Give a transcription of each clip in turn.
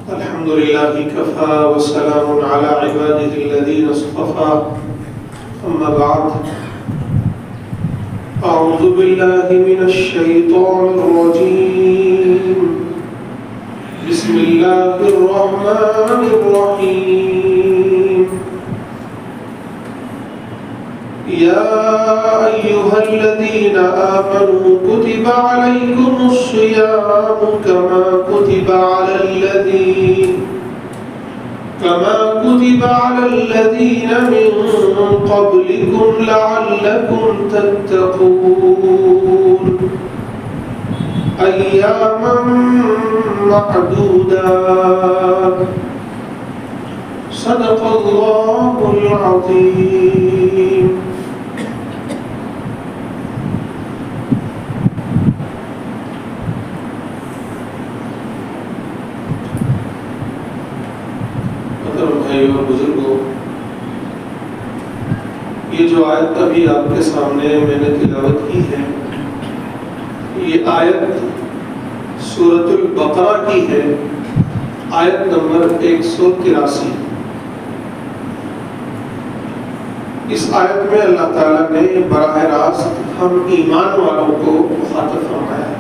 الحمد لله كفى وسلام على عباده الذين اصطفى أما بعد أعوذ بالله من الشيطان الرجيم بسم الله الرحمن الرحيم يا أيها الذين آمنوا كتب عليكم الصيام كما كتب على الذين من قبلكم لعلكم تتقون أياما معدودات صدق الله العظيم. اور بزرگوں، یہ جو آیت ابھی آپ کے سامنے میں نے تلاوت کی ہے، یہ آیت سورۃ البقرہ کی ہے، آیت نمبر 183۔ اس آیت میں اللہ تعالیٰ نے براہ راست ہم ایمان والوں کو مخاطب فرمایا ہے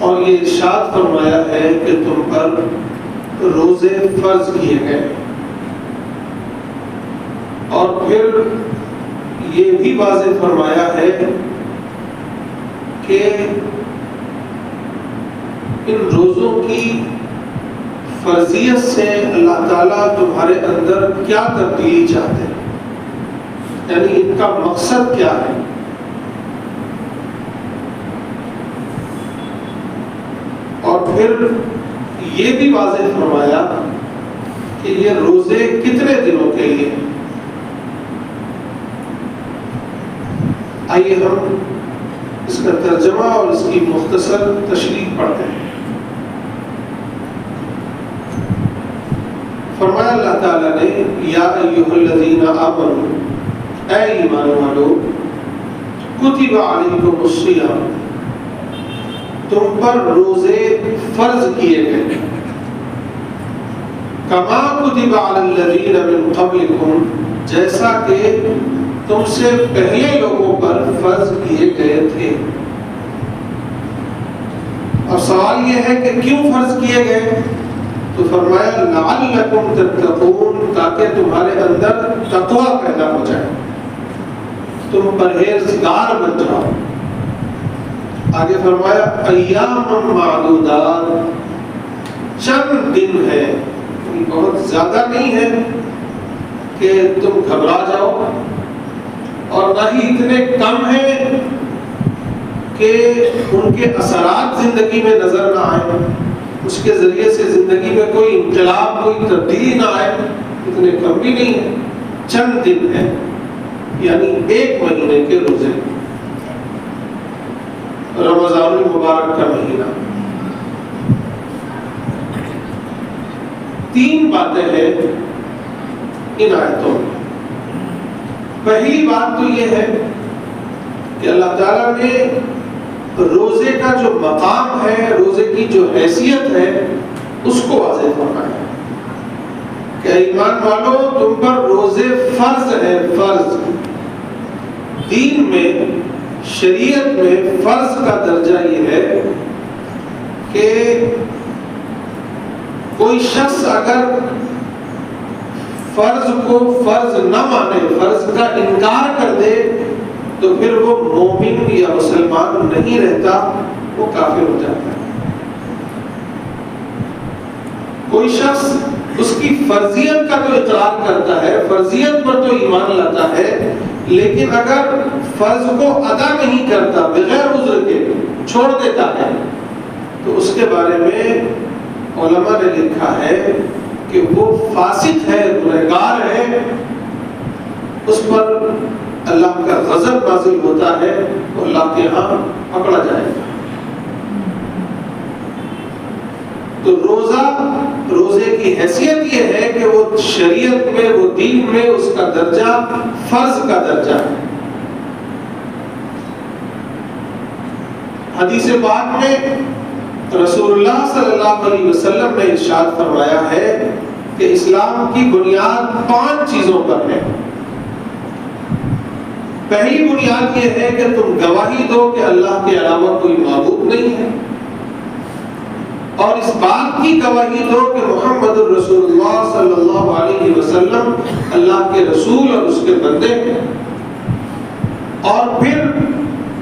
اور یہ ارشاد فرمایا ہے کہ تم پر روزے فرض کیے گئے، اور پھر یہ بھی واضح فرمایا ہے کہ ان روزوں کی فرضیت سے اللہ تعالیٰ تمہارے اندر کیا تبدیلی چاہتے ہیں، یعنی ان کا مقصد کیا ہے۔ اور پھر یہ بھی واضح فرمایا کہ یہ روزے کتنے دنوں کے لیے۔ آئیے ہم اس کا ترجمہ اور اس کی مختصر تشریح پڑھتے ہیں۔ فرمایا اللہ تعالیٰ نے یا ایھا الذین آمنوا، اے ایمان والو، کتب علیکم الصیام، تم پر روزے فرض کیے گئے، کما کتب علی الذین من قبلکم، جیسا کہ تم سے پہلے لوگوں پر فرض کیے گئے تھے۔ اب سوال یہ ہے کہ کیوں فرض کیے گئے؟ تو فرمایا لعلکم تتقون، تاکہ تمہارے اندر تقوی پیدا ہو جائے، تم پرہیزگار بن جاؤ۔ آگے فرمایا ایام معدودات، چند دن ہے، بہت زیادہ نہیں ہے کہ تم گھبرا جاؤ، اور نہ ہی اتنے کم ہیں کہ ان کے اثرات زندگی میں نظر نہ آئے، اس کے ذریعے سے زندگی میں کوئی انقلاب، کوئی تبدیلی نہ آئے، اتنے کم بھی نہیں ہے، چند دن ہے، یعنی 1 مہینے کے روزے، رمضان المبارک کا مہینہ۔ 3 باتیں ہیں ان آیتوں میں۔ پہلی بات تو یہ ہے کہ اللہ تعالیٰ نے روزے کا جو مقام ہے، روزے کی جو حیثیت ہے، اس کو واضح فرمایا کہ ایمان والو، تم پر روزے فرض ہے، فرض۔ دین میں، شریعت میں فرض کا درجہ یہ ہے کہ کوئی شخص اگر فرض کو فرض نہ مانے، فرض کا انکار کر دے، تو پھر وہ مومن یا مسلمان نہیں رہتا، وہ کافر ہو جاتا ہے۔ کوئی شخص اس کی فرضیت کا تو اقرار کرتا ہے، فرضیت پر تو ایمان لاتا ہے، لیکن اگر فرض کو ادا نہیں کرتا، بغیر عذر کے چھوڑ دیتا ہے، تو اس کے بارے میں علماء نے لکھا ہے کہ وہ فاسق ہے، گنہگار ہے، اس پر اللہ کا غضب نازل ہوتا ہے، تو اللہ کے ہاں پکڑا جائے گا۔ تو روزے کی حیثیت یہ ہے کہ وہ شریعت میں، وہ دین میں اس کا درجہ فرض کا درجہ ہے۔ حدیث پاک میں رسول اللہ صلی اللہ علیہ وسلم نے ارشاد فرمایا ہے کہ اسلام کی بنیاد 5 چیزوں پر ہے۔ پہلی بنیاد یہ ہے کہ تم گواہی دو کہ اللہ کے علاوہ کوئی معبود نہیں ہے، اور اس بات کی گواہی دو کہ محمد الرسول اللہ صلی اللہ علیہ وسلم اللہ کے رسول اور اس کے بندے ہیں۔ اور پھر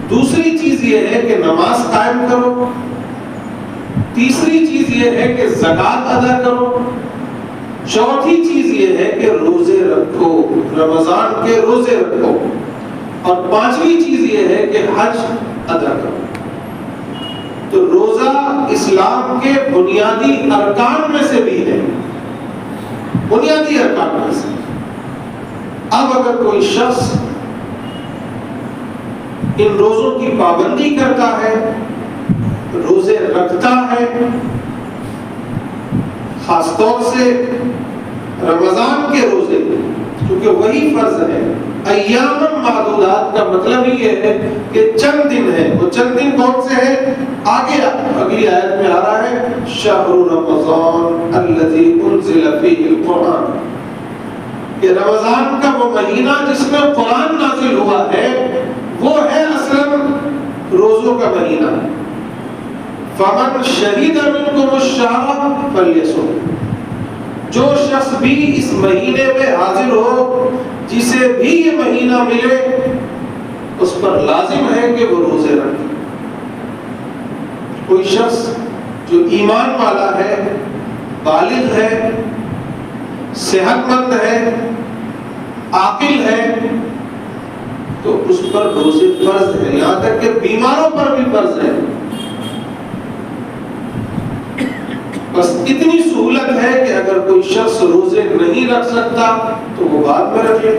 دوسری چیز یہ ہے کہ نماز قائم کرو، تیسری چیز یہ ہے کہ زکوٰۃ ادا کرو، چوتھی چیز یہ ہے کہ روزے رکھو، رمضان کے روزے رکھو، اور 5ویں چیز یہ ہے کہ حج ادا کرو۔ تو روزہ اسلام کے بنیادی ارکان میں سے بھی ہے، بنیادی ارکان میں سے۔ اب اگر کوئی شخص ان روزوں کی پابندی کرتا ہے، روزے رکھتا ہے، خاص طور سے رمضان کے روزے، کیونکہ وہی فرض ہے۔ ایام معدودات کا مطلب ہی یہ ہے کہ چند دن ہے، وہ چند دن کون سے ہیں؟ آگے اگلی آیت میں آ رہا ہے شہر رمضان الذی انزل فیہ القرآن، کہ رمضان کا وہ مہینہ جس میں قرآن نازل ہوا ہے وہ ہے اصلاً روزوں کا مہینہ۔ فمن شہد منکم الشہر فلیصم، جو شخص بھی اس مہینے میں حاضر ہو، جسے بھی یہ مہینہ ملے، اس پر لازم ہے کہ وہ روزے رکھے۔ کوئی شخص جو ایمان والا ہے، بالغ ہے، صحت مند ہے، عاقل ہے، تو اس پر روزے فرض ہے، یہاں تک کہ بیماروں پر بھی فرض ہے۔ بس اتنی سہولت ہے کہ اگر کوئی شخص روزے نہیں رکھ سکتا تو وہ بعد میں رکھ لے،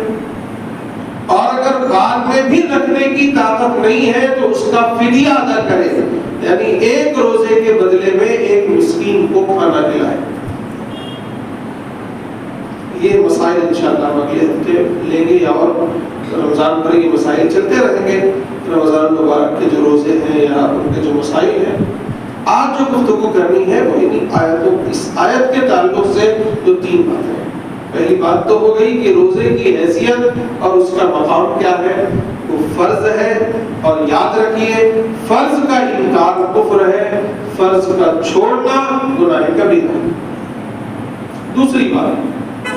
اور اگر بعد میں بھی رکھنے کی طاقت نہیں ہے تو اس کا فدیہ ادا کرے، یعنی ایک روزے کے بدلے میں ایک مسکین کو کھانا کھلائے۔ یہ مسائل انشاءاللہ ہم اگلے ہفتے لیں گے، اور رمضان پر یہ مسائل چلتے رہیں گے۔ رمضان مبارک کے جو روزے ہیں یا ان کے جو مسائل ہیں، آج جو گفتگو کرنی ہے وہ انہیں آیتوں، اس آیت کے تعلق سے جو 3 باتیں ہیں۔ پہلی بات تو ہو گئی کہ روزے کی حیثیت اور اس کا مقام کیا ہے، وہ فرض ہے، اور یاد رکھیے فرض کا انکار کفر ہے، فرض کا چھوڑنا گناہ کبیرہ ہے۔ دوسری بات،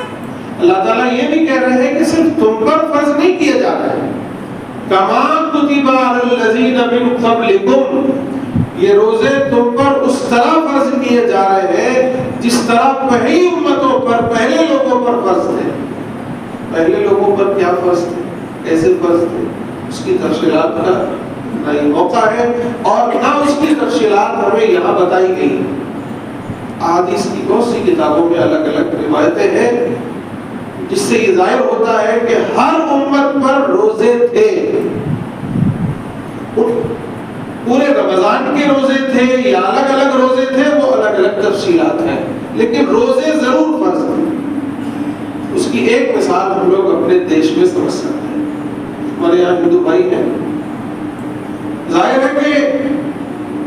اللہ تعالیٰ یہ بھی کہہ رہے ہیں کہ صرف تم پر فرض نہیں کیا جا رہا ہے، کما کتب علی الذین من قبلکم، یہ روزے تم پر اس طرح فرض کیے جا رہے ہیں جس طرح پہلی امتوں پر، پہلے لوگوں پر فرض تھے۔ پہلے لوگوں پر کیا فرض تھے، کیسے فرض تھے، اس کی تفصیلات کا نہ یہ موقع ہے اور نہ اس کی تفصیلات ہمیں یہاں بتائی گئی۔ احادیث کی بہت سی کتابوں میں الگ الگ روایتیں ہیں جس سے یہ ظاہر ہوتا ہے کہ ہر امت پر روزے تھے، پورے رمضان کے روزے تھے یا الگ الگ روزے تھے، وہ الگ الگ تفصیلات ہیں، لیکن روزے ضرور فرض ہیں۔ اس کی ایک مثال ہم لوگ اپنے دیش میں سمجھ سکتے ہیں۔ ہمارے یہاں ہندو بھائی ہیں، ظاہر ہے کہ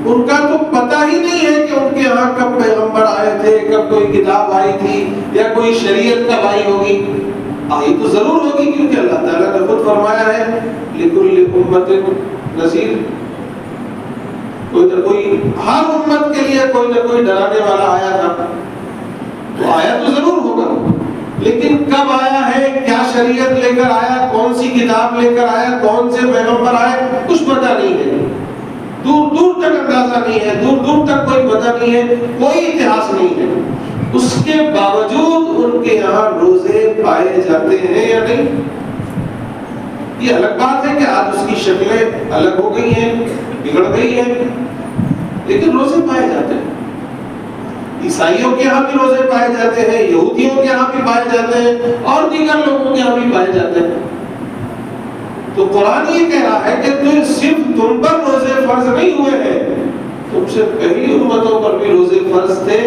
ان کا تو پتہ ہی نہیں ہے کہ ان کے یہاں کب پیغمبر آئے تھے، کب کوئی کتاب آئی تھی یا کوئی شریعت کب آئی ہوگی۔ آئی تو ضرور ہوگی، کیونکہ اللہ تعالیٰ نے خود فرمایا ہے لِكُلِّ أُمَّةٍ نَذِيرٌ، کوئی نہ کوئی، ہر امت کے لیے کوئی نہ کوئی ڈرانے والا آیا تھا، تو آیا تو ضرور ہوگا، لیکن کب آیا ہے، کیا شریعت لے کر آیا، کون سی کتاب لے کر آیا، کون سے پیغمبر آئے، کچھ پتہ نہیں ہے، دور دور تک اندازہ نہیں ہے، دور دور تک کوئی پتہ نہیں ہے، کوئی اتہاس نہیں ہے۔ اس کے باوجود ان کے یہاں روزے پائے جاتے ہیں یا نہیں؟ یہ الگ بات ہے کہ آج اس کی شکلیں الگ ہو گئی ہیں، بگڑ گئی ہیں، لیکن روزے پائے جاتے ہیں۔ عیسائیوں کے یہاں بھی روزے پائے جاتے ہیں، یہودیوں کے یہاں بھی پائے جاتے ہیں، اور دیگر لوگوں کے یہاں بھی پائے جاتے ہیں۔ تو قرآن یہ کہہ رہا ہے کہ صرف تم پر روزے فرض نہیں ہوئے ہیں، تم سے پہلی امتوں پر بھی روزے فرض تھے،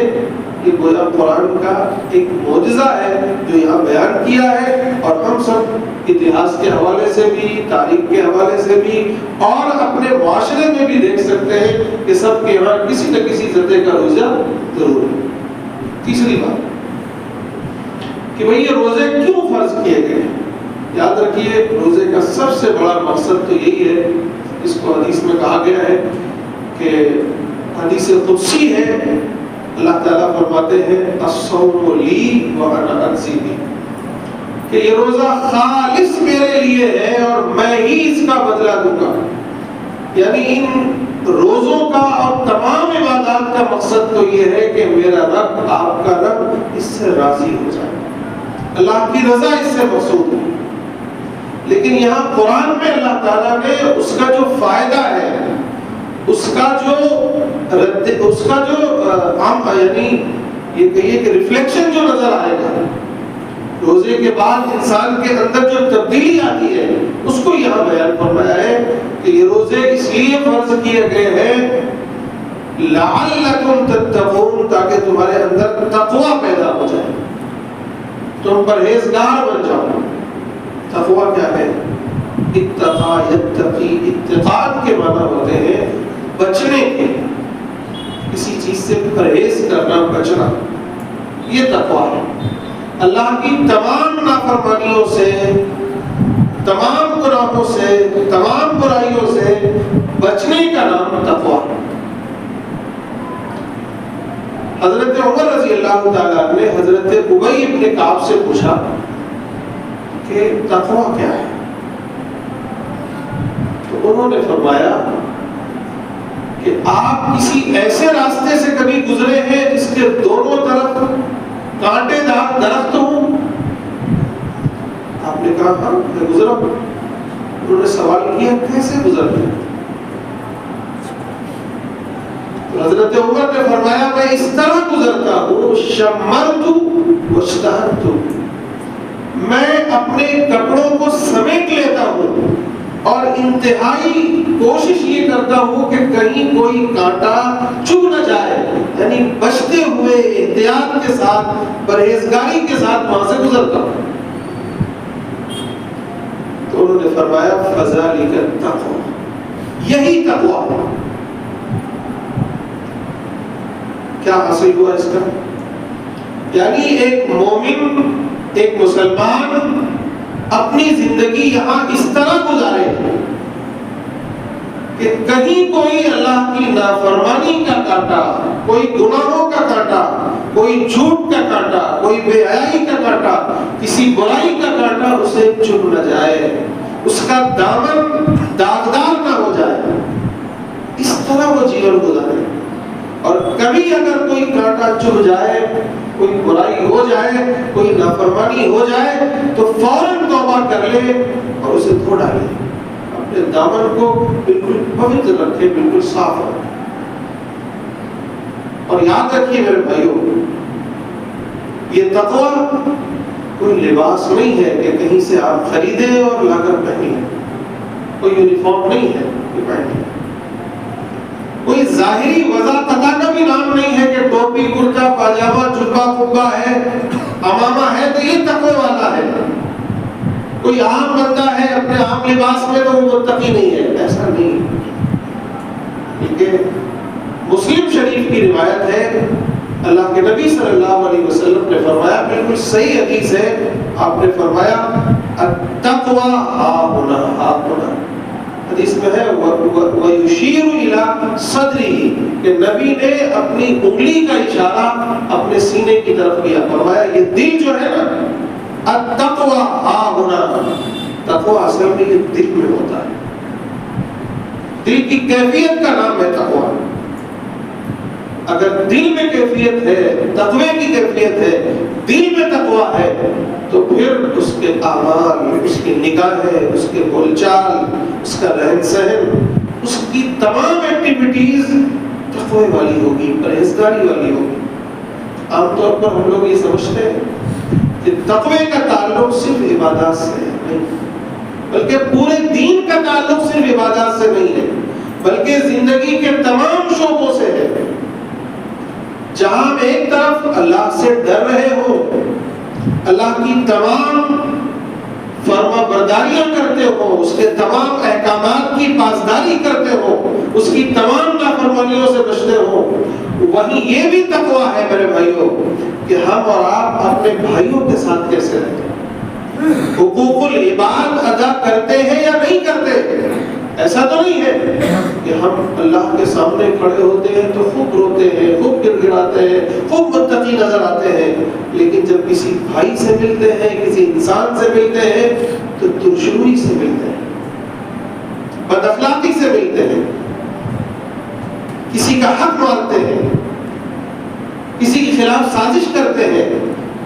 یہ گویا قرآن کا ایک معجزہ ہے جو یہاں بیان کیا ہے، اور ہم سب اتہاس کے حوالے سے بھی، تاریخ کے حوالے سے بھی، اور اپنے معاشرے میں بھی دیکھ سکتے ہیں کہ سب کے یہاں کسی نہ کسی سطح کا روزہ ضرور ہے۔ تیسری بات کہ بھئی یہ روزے کیوں فرض کیے گئے؟ یاد رکھیے روزے کا سب سے بڑا مقصد تو یہی ہے، اس کو حدیث میں کہا گیا ہے کہ حدیث قدسی ہے، اللہ تعالیٰ فرماتے ہیں الصوم لی وانا اجزی بہ، کہ یہ روزہ خالص میرے لیے ہے اور میں ہی اس کا بدلہ دوں گا۔ یعنی ان روزوں کا اور تمام عبادات کا مقصد تو یہ ہے کہ میرا رب، آپ کا رب اس سے راضی ہو جائے، اللہ کی رضا اس سے مقصود ہے۔ لیکن یہاں قرآن میں اللہ تعالیٰ نے اس کا جو فائدہ ہے، اس کا جو یعنی یہ کہیے کہ ریفلیکشن جو نظر آئے گا روزے کے بعد انسان کے اندر جو تبدیلی آتی ہے، اس کو یہاں بیان فرمایا ہے کہ یہ روزے اس لیے فرض کیے گئے ہیں لعلکم تتقون، تاکہ تمہارے اندر تقوی پیدا ہو جائے، تم پرہیزگار بن جاؤ۔ تقوی کیا ہے؟ اتقا یتقی، اتقاء کے معنی ہوتے ہیں بچنے کے، کسی چیز سے پرہیز کرنا، بچنا، یہ تقوی ہے۔ اللہ کی تمام نافرمانیوں سے، تمام گناہوں سے، تمام برائیوں سے بچنے کا نام تقوی ہے۔ حضرت عمر رضی اللہ تعالیٰ نے حضرت ابی ابن کعب سے پوچھا کہ تقوی کیا ہے؟ تو انہوں نے فرمایا کہ آپ کسی ایسے راستے سے کبھی گزرے ہیں جس کے دونوں طرف کانٹے دار درخت ہوں؟ آپ نے کہا ہاں میں گزرا ہوں۔ انہوں نے سوال کیا کیسے گزرتے ہیں؟ تو حضرت عمر نے فرمایا میں اس طرح گزرتا ہوں شمرت واشتہرت، میں اپنے کپڑوں کو سمیٹ لیتا ہوں اور انتہائی کوشش یہ کرتا ہوں کہ کہیں کوئی کانٹا چبھ نہ جائے، یعنی بچتے ہوئے احتیاط کے ساتھ، پرہیزگاری کے ساتھ وہاں سے گزرتا ہوں۔ تو انہوں نے فرمایا فذلک التقوی، یہی تقوی ہے۔ کیا حاصل ہوا اس کا؟ یعنی ایک مومن، ایک مسلمان اپنی زندگی یہاں اس طرح گزارے کہ کہیں کوئی اللہ کی نافرمانی کا کانٹا، کوئی گناہوں کا کانٹا، کوئی جھوٹ کا کانٹا، کوئی بے حیائی کا کانٹا، کسی برائی کا کانٹا اسے چبھ نہ جائے، اس کا دامن داغدار نہ ہو جائے، اس طرح وہ جیون گزارے۔ اور کبھی اگر کوئی کانٹا چبھ جائے، کوئی برائی ہو جائے، کوئی نافرمانی ہو جائے تو فوراً توبہ کر لے اور اسے دھو ڈالے، اپنے دامن کو بالکل پوتر رکھے، بالکل صاف رکھے۔ اور یاد رکھیے میرے بھائیوں، یہ تقوی کوئی لباس نہیں ہے کہ کہیں سے آپ خریدیں اور لا کر پہنیں، کوئی یونیفارم نہیں ہے کہ پہنیں، کوئی ظاہری وضاحت کا بھی نام نہیں ہے کہ ٹوپی، کرتا، پاجامہ، جبہ، قبہ ہے، امامہ ہے تو یہ تقوی والا ہے۔ کوئی عام بندہ ہے اپنے عام لباس میں تو وہ متقی نہیں ہے، ایسا نہیں۔ کیونکہ مسلم شریف کی روایت ہے، اللہ کے نبی صلی اللہ علیہ وسلم نے فرمایا، بالکل صحیح حدیث ہے، آپ نے فرمایا التقوی ہاہنا، ہاہنا، حدیث میں ہے وَيُشِيرُ إِلَىٰ صَدْرِهِ، کہ نبی نے اپنی انگلی کا اشارہ اپنے سینے کی طرف کیا، فرمایا یہ دل جو ہے نا، التقوی ہاہنا، تقوی اصل میں یہ دل میں ہوتا ہے، دل کی کیفیت کا نام ہے تقوی۔ اگر دل میں کیفیت ہے، تقوی کی کیفیت ہے، دل میں تقوی ہے، تو پھر اس کے اعمال، اس کی نگاہیں، اس کے بول چال، اس کا رہن سہن، اس کی تمام ایکٹیویٹیز تقوی والی ہوگی، پرہیزگاری والی ہوگی۔ عام طور پر ہم لوگ یہ سمجھتے ہیں کہ تقوی کا تعلق صرف عبادات سے نہیں، بلکہ پورے دین کا تعلق صرف عبادات سے نہیں ہے، بلکہ زندگی کے تمام شعبوں سے ہے۔ جہاں ایک طرف اللہ سے ڈر رہے ہو، اللہ کی تمام فرما برداریاں کرتے ہو، اس کے تمام احکامات کی پاسداری کرتے ہو، اس کی تمام نافرمانیوں سے بچتے ہو، وہیں یہ بھی تقویٰ ہے میرے بھائیوں کہ ہم اور آپ اپنے بھائیوں کے ساتھ کیسے رہتے ہیں، حقوق العباد ادا کرتے ہیں یا نہیں کرتے۔ ایسا تو نہیں ہے کہ ہم اللہ کے سامنے کھڑے ہوتے ہیں تو خوب روتے ہیں، خوب گر گراتے ہیں، خوب متقی نظر آتے ہیں، لیکن جب کسی بھائی سے ملتے ہیں، کسی انسان سے ملتے ہیں تو دشمنی سے ملتے ہیں، بد اخلاقی سے ملتے ہیں، کسی کا حق مارتے ہیں، کسی کے خلاف سازش کرتے ہیں،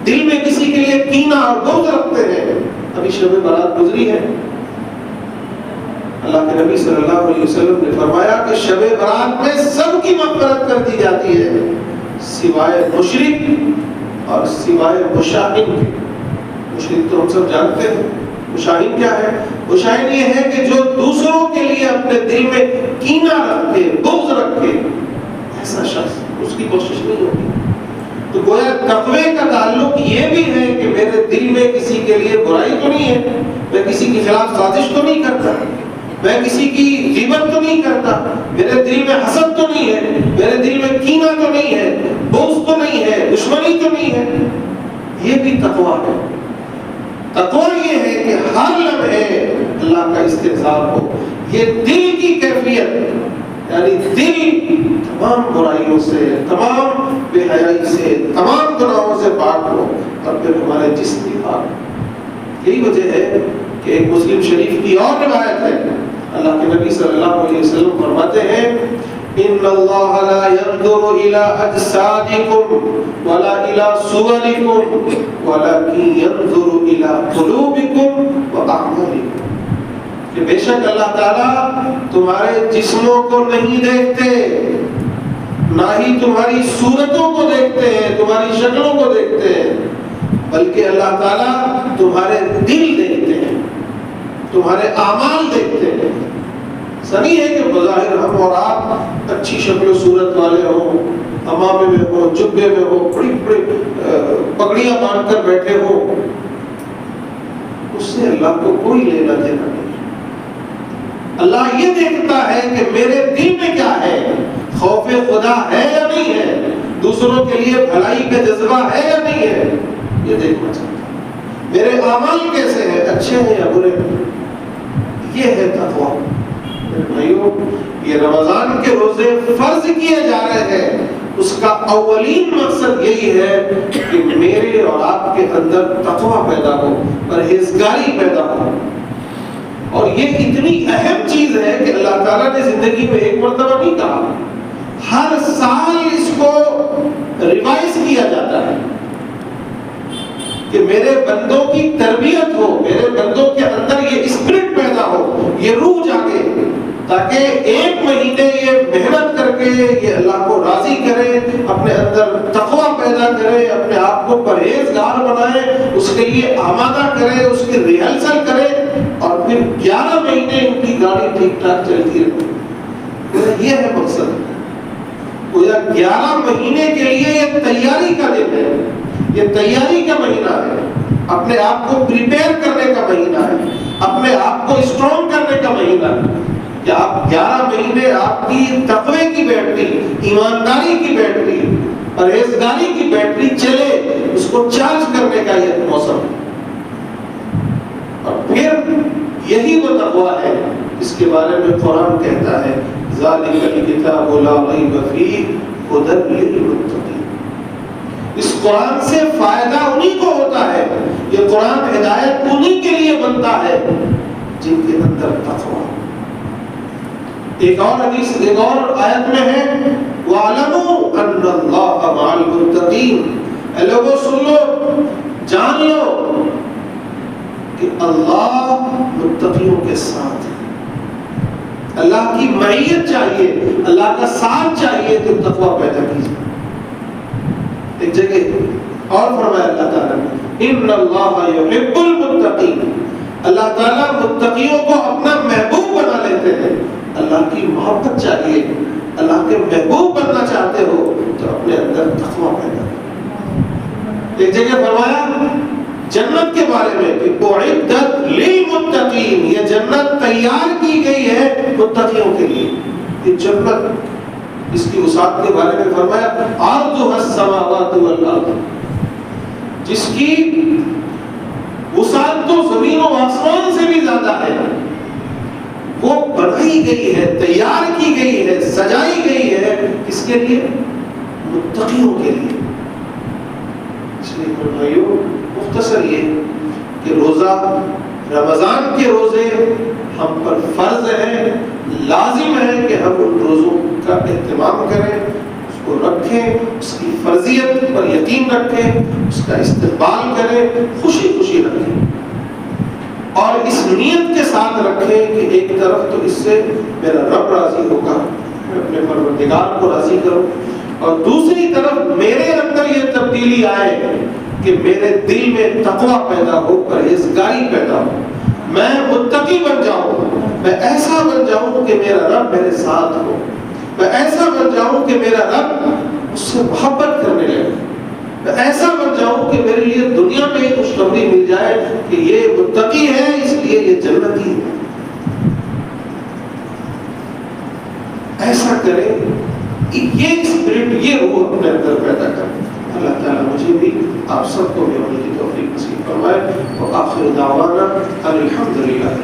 دل میں کسی کے لیے کینہ اور بغض رکھتے ہیں۔ ابھی شب برات گزری ہے، اللہ کے نبی صلی اللہ علیہ وسلم نے فرمایا کہ شب برات میں سب کی مغفرت کر دی جاتی ہے سوائے مشرک اور سوائے مشاہد کے۔ مشرک تو ہم سب جانتے ہیں، مشاہد کیا ہے؟ مشاہد یہ ہے کہ جو دوسروں کے لیے اپنے دل میں کینہ رکھے، بغض رکھے، ایسا شخص اس کی کوشش نہیں ہوگی۔ تو گویا تقوی کا تعلق یہ بھی ہے کہ میرے دل میں کسی کے لیے برائی تو نہیں ہے، میں کسی کے خلاف سازش تو نہیں کرتا، میں کسی کی غیبت تو نہیں کرتا، میرے دل میں حسد تو نہیں ہے، میرے دل میں کینہ تو نہیں ہے، بغض تو نہیں ہے، دشمنی تو نہیں ہے۔ یہ بھی تقویٰ ہے۔ تقویٰ یہ ہے کہ ہر لمحے اللہ کا استحضار ہو، یہ دل کی کیفیت، یعنی دل تمام برائیوں سے، تمام بے حیائی سے، تمام گناہوں سے پاک ہو، اور پھر ہمارے جسم بھی پاک ہو۔ یہی وجہ ہے کہ ایک مسلم شریف کی اور روایت ہے، اللہ کے نبی صلی اللہ علیہ وسلم فرماتے ہیں ان اللہ لا ينظر الى اجسادکم ولا الى صورکم ولکن ينظر الى قلوبکم واعمالکم، کہ بے شک اللہ تعالیٰ تمہارے جسموں کو نہیں دیکھتے، نہ ہی تمہاری صورتوں کو دیکھتے ہیں، تمہاری شکلوں کو دیکھتے ہیں، بلکہ اللہ تعالیٰ تمہارے دل دیکھتے ہیں، تمہارے اعمال دیکھتے ہیں۔ ایسا نہیں ہے کہ بظاہر ہم اور آپ اچھی شکل و صورت والے ہوں، امامے میں ہوں، جبے میں ہوں، بڑی بڑی پگڑیاں باندھ کر بیٹھے ہوں، اس سے اللہ کو کوئی لینا دینا نہیں۔ اللہ یہ دیکھتا ہے کہ میرے دل میں کیا ہے، خوف خدا ہے یا نہیں ہے، دوسروں کے لیے بھلائی کا جذبہ ہے یا نہیں ہے، یہ دیکھنا چاہتا ہے۔ میرے اعمال کیسے ہیں، اچھے ہیں یا برے ہیں، یہ ہے تقویٰ۔ میرے بھائیوں، یہ رمضان کے روزے فرض کیے جا رہے ہیں، اس کا اولین مقصد یہی ہے کہ میرے اور آپ کے اندر تقویٰ پیدا ہو، پرہیزگاری پیدا ہو۔ اور یہ اتنی اہم چیز ہے کہ اللہ تعالیٰ نے زندگی میں ایک مرتبہ نہیں کہا، ہر سال اس کو ریوائز کیا جاتا ہے کہ میرے بندوں کی تربیت ہو، میرے بندوں کے اندر یہ اسپرٹ پیدا ہو، یہ روح جاگے، تاکہ ایک مہینے یہ محنت کر کے یہ اللہ کو راضی کرے، اپنے اندر تقویٰ پیدا کرے، اپنے آپ کو پرہیزگار بنائے، اس کے لیے آمادہ کرے، اس کی ریہرسل کرے، اور پھر 11 مہینے ان کی گاڑی ٹھیک ٹھاک چلتی رہے۔ یہ ہے مقصد، گویا 11 مہینے کے لیے یہ تیاری کا دن ہے، یہ تیاری کا مہینہ ہے، اپنے آپ کو پریپیئر کرنے کا مہینہ ہے، اپنے آپ کو اسٹرانگ کرنے کا مہینہ ہے، کہ آپ 11 مہینے آپ کی تقوی کی بیٹری، ایمانداری کی بیٹری، پرہیزگاری کی بیٹری چلے، اس کو چارج کرنے کا یہ موسم ہے۔ اور پھر یہی وہ تقویٰ ہے اس کے بارے میں قرآن کہتا ہے ذَلِكَ الْكِتَابُ لَا رَيْبَ فِيهِ هُدًى لِّلْمُتَّقِينَ۔ اس قرآن سے فائدہ انہی کو ہوتا ہے، یہ قرآن ہدایت انہی کے لیے بنتا ہے جن کے اندر تقویٰ۔ ایک اور حدیث، ایک اور آیت میں ہے وَاعْلَمُوا أَنَّ اللَّهَ مَعَ الْمُتَّقِينَ، اے لوگوں سن لو، جان لو کہ اللہ متقیوں کے ساتھ ہے۔ اللہ کی معیت چاہیے، اللہ کا ساتھ چاہیے تو تقویٰ پیدا کیجیے۔ ایک جگہ اور فرمایا اللہ تعالیٰ نے ان اللہ یحب المتقین، اللہ تعالیٰ متقیوں کو اپنا محبوب بنا لیتے ہیں۔ اللہ کی محبت چاہیے، اللہ کے محبوب بننا چاہتے ہو تو اپنے اندر تقویٰ پیدا کرو۔ ایک جگہ فرمایا جنت کے بارے میں کہ اعدت للمتقین، یہ جنت تیار کی گئی ہے متقیوں کے لیے۔ یہ جنت، اس کی وسعت کے بارے میں فرمایا عرضها السماوات والارض، جس کی وسعت تو زمین و آسمان سے بھی زیادہ ہے، وہ بنائی گئی ہے، تیار کی گئی ہے، سجائی گئی ہے، کس کے لیے؟ متقیوں کے لیے۔ اس لیے میرے بھائیو، مختصر یہ کہ روزہ رمضان کے روزے ہم پر فرض ہے، لازم ہے کہ ہم ان روزوں کا اہتمام کریں، اس کو رکھیں، اس کی فرضیت پر یقین رکھیں، اس کا استقبال کریں، خوشی خوشی رکھیں، اور اس نیت کے ساتھ رکھیں کہ ایک طرف تو اس سے میرا رب راضی ہوگا، میں اپنے پروردگار کو راضی کروں، اور دوسری طرف میرے اندر یہ تبدیلی آئے کہ میرے دل میں تقویٰ پیدا ہو، پرہیزگاری پیدا ہو، میں متقی بن جاؤں، میں ایسا بن جاؤں کہ میرا رب میرے ساتھ ہو، میں ایسا بن جاؤں کہ میرا رب مجھ سے محبت کرنے لگے، میں ایسا بن جاؤں کہ میرے لیے دنیا میں ایک خوشخبری مل جائے کہ یہ متقی ہے اس لیے یہ جنتی ہے۔ ایسا کرے، یہ اسپرٹ، یہ روح اپنے اندر پیدا کرے۔ اللہ تعالیٰ مجھے بھی آپ سب کو بھی عمل کی توفیق نصیب فرمائے۔ وآخر دعوانا الحمدللہ۔